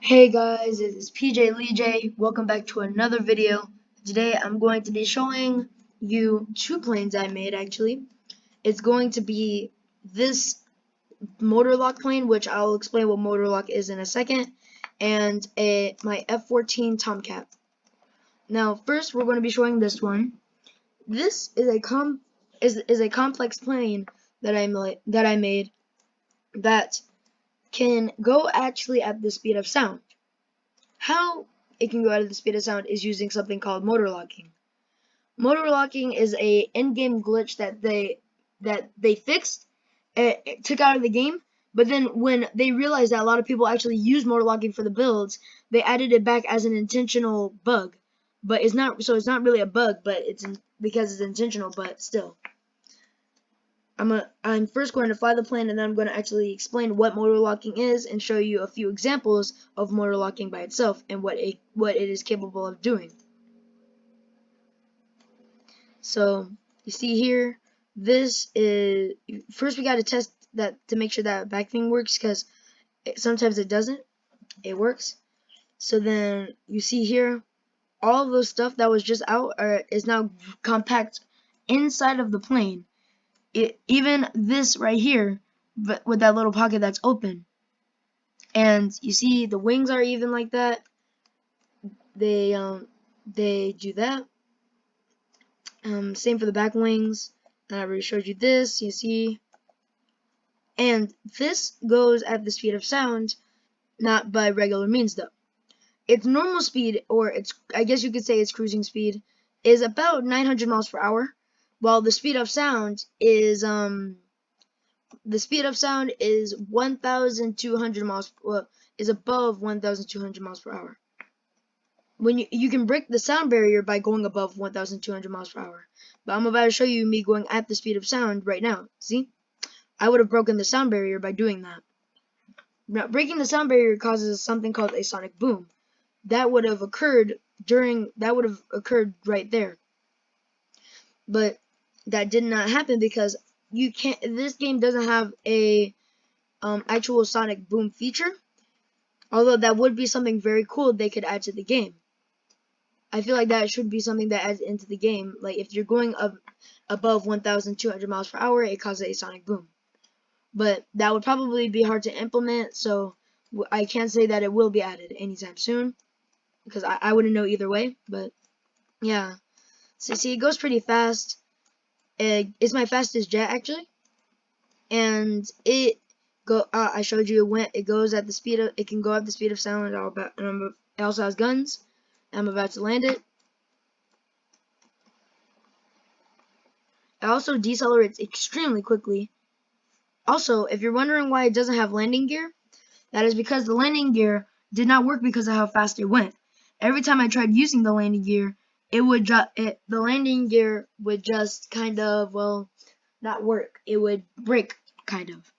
Hey guys, it is PJ Lee J. Welcome back to another video. Today I'm going to be showing you two planes I made actually. It's going to be this motor lock plane, which I'll explain what motor lock is in a second, and my F-14 Tomcat. Now first we're going to be showing this one. This is a complex plane that I made that can go actually at the speed of sound. How it can go at the speed of sound is using something called motor locking. Motor locking is a in-game glitch that they fixed, it took out of the game, but then when they realized that a lot of people actually use motor locking for the builds, they added it back as an intentional bug. But it's not really a bug, but because it's intentional, but still. I'm first going to fly the plane, and then I'm going to actually explain what motor locking is and show you a few examples of motor locking by itself and what it is capable of doing. So you see here, this is first we got to test that to make sure that back thing works, because sometimes it doesn't. It works. So then you see here, all of those stuff that was just out is now compact inside of the plane. Even this right here, but with that little pocket that's open. And you see the wings are even like that. They do that. Same for the back wings. I already showed you this. You see, and this goes at the speed of sound, not by regular means though. Its normal speed, or I guess you could say its cruising speed, is about 900 miles per hour, while the speed of sound is 1,200 miles. Well, is above 1,200 miles per hour. When you can break the sound barrier by going above 1,200 miles per hour. But I'm about to show you me going at the speed of sound right now. See? I would have broken the sound barrier by doing that. Now, breaking the sound barrier causes something called a sonic boom. That would have occurred right there. But that did not happen because this game doesn't have a actual sonic boom feature. Although that would be something very cool they could add to the game. I feel like that should be something that adds into the game. Like if you're going up above 1,200 miles per hour, it causes a sonic boom. But that would probably be hard to implement, so I can't say that it will be added anytime soon, because I wouldn't know either way. But yeah, so see, it goes pretty fast. It's my fastest jet actually, and I showed you it goes at the speed of, it can go at the speed of sound. And it also has guns. I'm about to land it. It also decelerates extremely quickly. Also, if you're wondering why it doesn't have landing gear, that is because the landing gear did not work because of how fast it went. Every time I tried using the landing gear, the landing gear would just kind of, well, not work. It would break, kind of.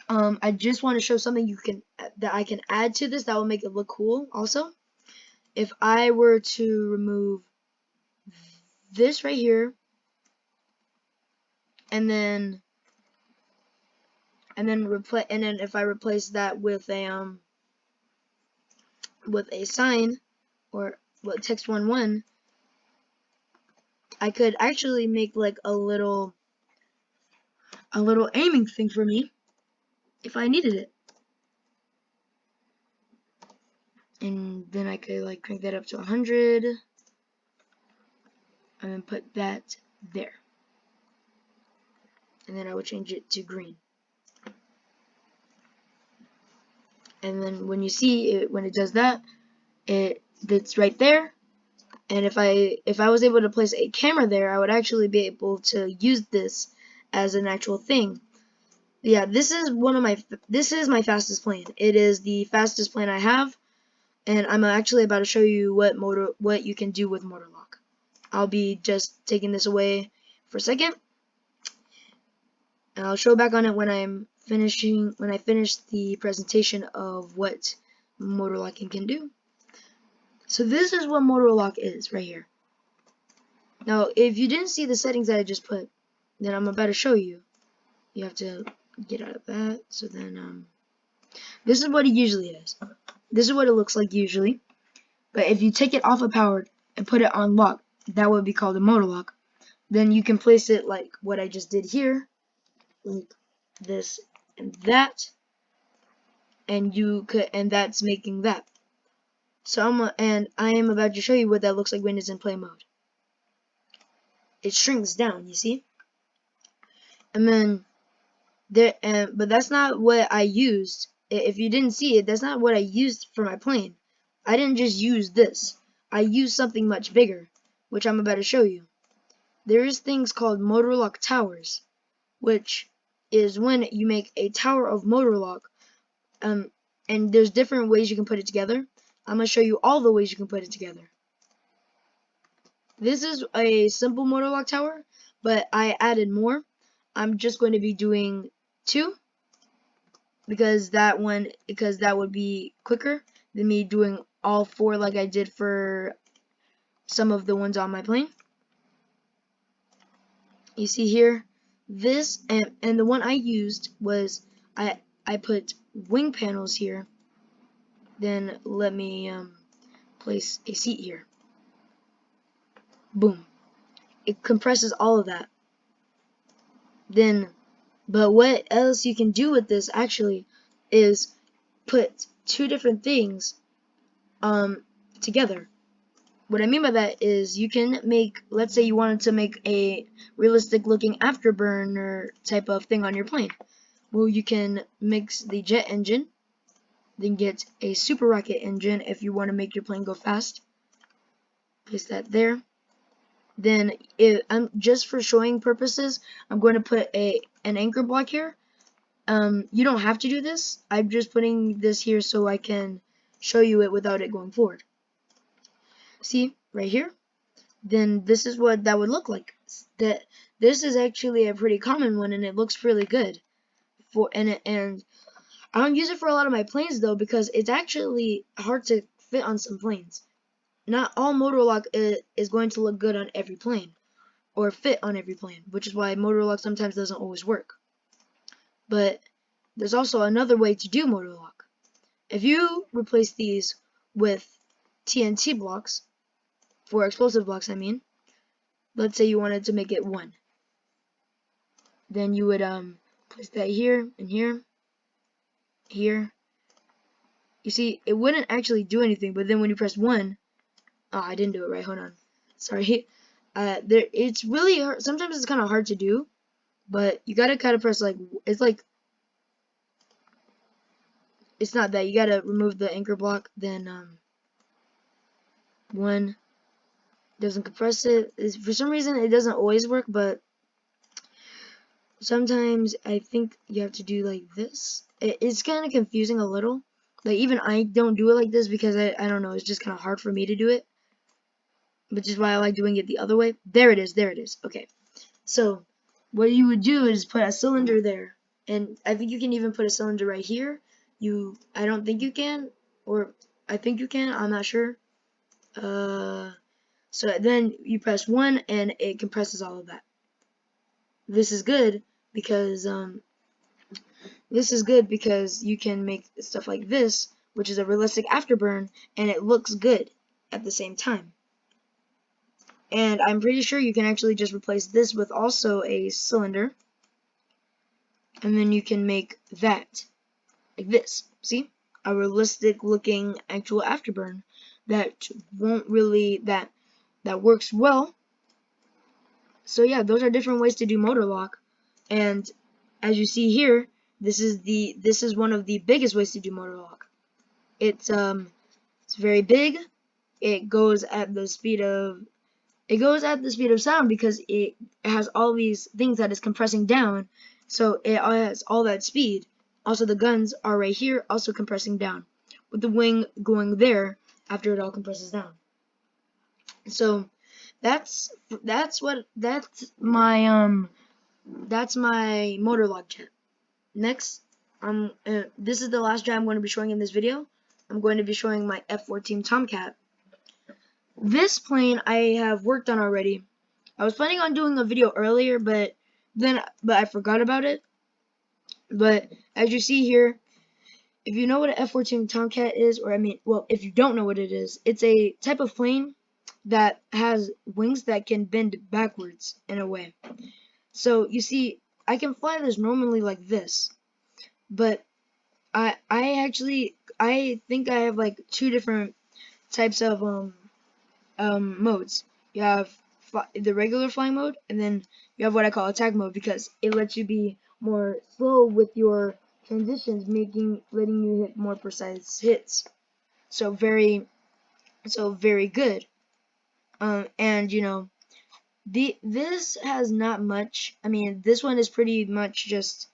I just want to show something that I can add to this that will make it look cool. Also, if I were to remove this right here, and then if I replace that with a sign, or text 11, I could actually make like a little aiming thing for me if I needed it. And then I could like crank that up to 100 and then put that there. And then I would change it to green. And then when you see it, when it does that, it's right there. And if I was able to place a camera there, I would actually be able to use this as an actual thing. Yeah, this is my fastest plane. It is the fastest plane I have, and I'm actually about to show you what you can do with motor lock. I'll be just taking this away for a second, and I'll show back on it when I finish the presentation of what motor locking can do. So this is what motor lock is right here. Now, if you didn't see the settings that I just put, then I'm about to show you. You have to get out of that. So then This is what it usually is. This is what it looks like usually. But if you take it off of powered and put it on lock, that would be called a motor lock. Then you can place it like what I just did here, like this and that, and that's making that. So I am about to show you what that looks like when it's in play mode. It shrinks down, you see? And then but that's not what I used. If you didn't see it, that's not what I used for my plane. I didn't just use this. I used something much bigger, which I'm about to show you. There is things called motor lock towers, which is when you make a tower of motor lock. And there's different ways you can put it together. I'm gonna show you all the ways you can put it together. This is a simple motor lock tower, but I added more. I'm just going to be doing 2 because that would be quicker than me doing all 4 like I did for some of the ones on my plane. You see here, this and the one I used was I put wing panels here. Then let me place a seat here. Boom. It compresses all of that. Then, but what else you can do with this actually is put 2 different things together. What I mean by that is you can make, let's say you wanted to make a realistic looking afterburner type of thing on your plane. Well, you can mix the jet engine, then get a super rocket engine if you want to make your plane go fast. Place that there. Then I'm just for showing purposes, I'm going to put an anchor block here. You don't have to do this. I'm just putting this here so I can show you it without it going forward. See right here? Then this is what that would look like. This is actually a pretty common one, and it looks really good. And I don't use it for a lot of my planes though because it's actually hard to fit on some planes. Not all motor lock is going to look good on every plane or fit on every plane, which is why motor lock sometimes doesn't always work. But there's also another way to do motor lock. If you replace these with TNT blocks, for explosive blocks I mean, let's say you wanted to make it 1. Then you would place that here and here, here. You see, it wouldn't actually do anything, but then when you press 1, oh, I didn't do it right. Hold on. Sorry. It's really hard. Sometimes it's kind of hard to do, but you gotta kind of press it's not that. You gotta remove the anchor block. Then 1 doesn't compress it. For some reason, it doesn't always work, but sometimes I think you have to do like this. It's kind of confusing a little. Like even I don't do it like this because I don't know. It's just kind of hard for me to do it. Which is why I like doing it the other way. There it is, there it is. Okay, so what you would do is put a cylinder there, and I think you can even put a cylinder right here. I don't think you can, or I think you can, I'm not sure. So then you press 1 and it compresses all of that. This is good because you can make stuff like this, which is a realistic afterburn, and it looks good at the same time. And I'm pretty sure you can actually just replace this with also a cylinder. And then you can make that like this. See? A realistic looking actual afterburn that won't really that works well. So yeah, those are different ways to do motor lock. And as you see here, this is one of the biggest ways to do motor lock. It's very big. It goes at the speed of sound because it has all these things that is compressing down, so it has all that speed. Also, the guns are right here, also compressing down, with the wing going there after it all compresses down. So that's my motor lock jet. Next, this is the last jet I'm going to be showing in this video. I'm going to be showing my F-14 Tomcat. This plane I have worked on already. I was planning on doing a video earlier, but I forgot about it. But as you see here, if you know what an F-14 Tomcat is, or I mean, well, if you don't know what it is, it's a type of plane that has wings that can bend backwards in a way. So you see, I can fly this normally like this, but I think I have like two different types of modes. You have the regular flying mode, and then you have what I call attack mode, because it lets you be more slow with your transitions, letting you hit more precise hits. So very good. And you know, this has not much. I mean, this one is pretty much just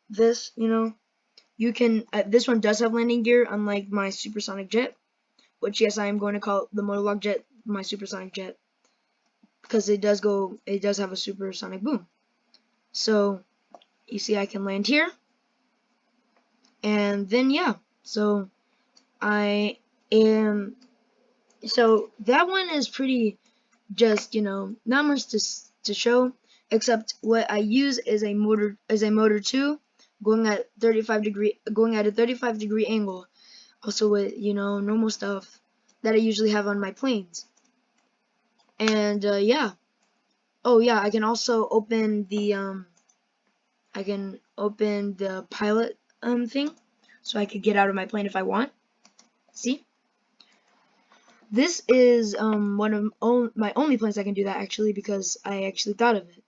this. You know, you can this one does have landing gear, unlike my supersonic jet, which yes, I am going to call the monologue jet my supersonic jet, because it does have a supersonic boom. So you see, I can land here, and then yeah, so I am. So that one is pretty just, you know, not much to show, except what I use is a motor 2 going at a 35-degree angle, also with, you know, normal stuff that I usually have on my planes. And yeah, oh yeah, I can also open the pilot thing, so I could get out of my plane if I want. See, this is one of my only planes I can do that, actually, because I actually thought of it.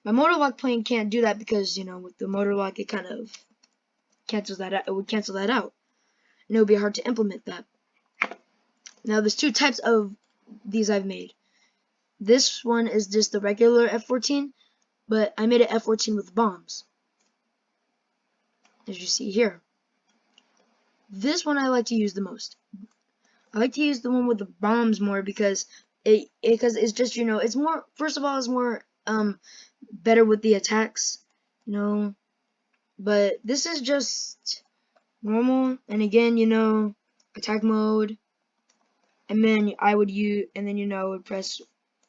My motorlock plane can't do that because, you know, with the motorlock it kind of cancels that out. It would cancel that out, and it would be hard to implement that. Now there's two types of these I've made. This one is just the regular F-14, but I made an F-14 with bombs, as you see here. This one I like to use the most. I like to use the one with the bombs more because it's just, you know, it's more, first of all, it's more better with the attacks, you know. But this is just normal, and again, you know, attack mode, and then I would press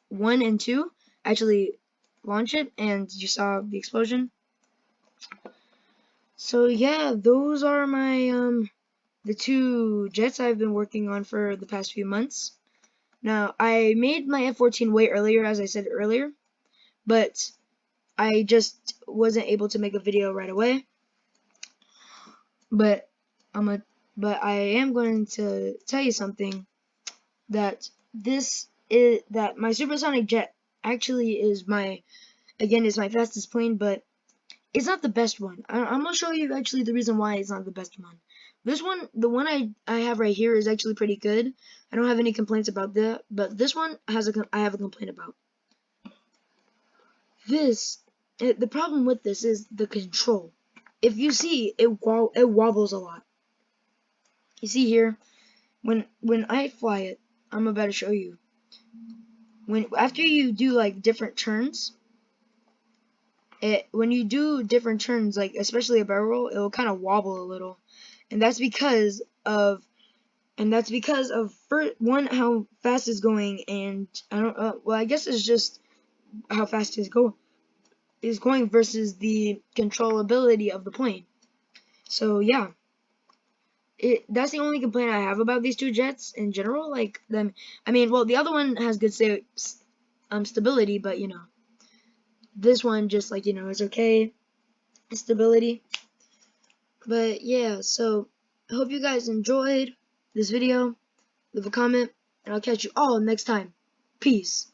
1 and 2, actually launch it, and you saw the explosion. So yeah, those are my the two jets I've been working on for the past few months. Now, I made my F-14 way earlier, as I said earlier, but I just wasn't able to make a video right away. But I am going to tell you something, that my supersonic jet actually is my fastest plane, but it's not the best one. I'm gonna show you actually the reason why it's not the best one. This one, the one I have right here, is actually pretty good. I don't have any complaints about that, but this one I have a complaint about. The problem with this is the control. If you see, it wobbles a lot. You see here, when I fly it, I'm about to show you. After you do like different turns, when you do different turns, like especially a barrel roll, it will kind of wobble a little, and that's because of one, how fast it's going, and I don't well, I guess it's just how fast it's going versus the controllability of the plane. So yeah, that's the only complaint I have about these two jets in general. Like them, I mean, well, the other one has good stability, but you know, this one just, like, you know, is okay stability. But yeah, so I hope you guys enjoyed this video. Leave a comment, and I'll catch you all next time. Peace.